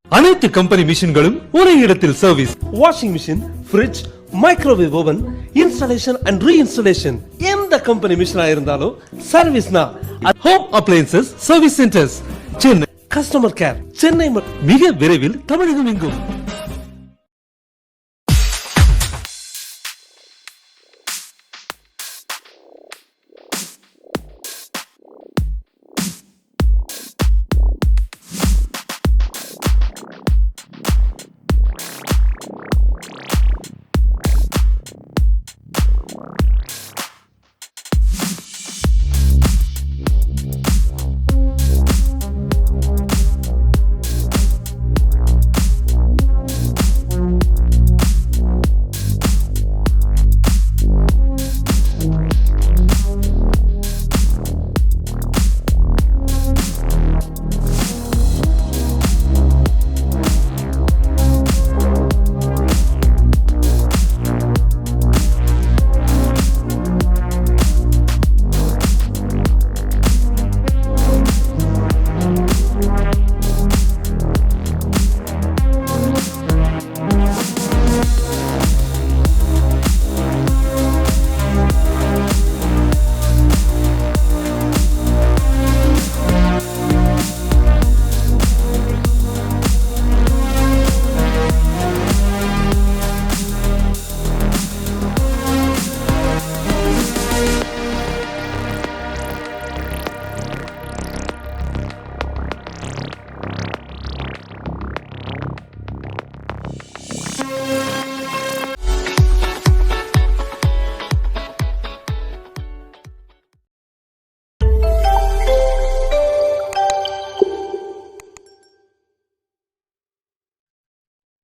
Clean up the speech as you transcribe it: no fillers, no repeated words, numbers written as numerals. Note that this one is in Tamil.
அனைத்து கம்பெனி மிஷின்களும் ஒரே இடத்தில் service. Washing machine, fridge, microwave oven, installation and reinstallation, எந்த கம்பெனி மிஷினா இருந்தாலும் சர்வீஸ்னா home appliances service centres Chennai. Customer care Chennai மிக விரைவில் தமிழகம் எங்கும்.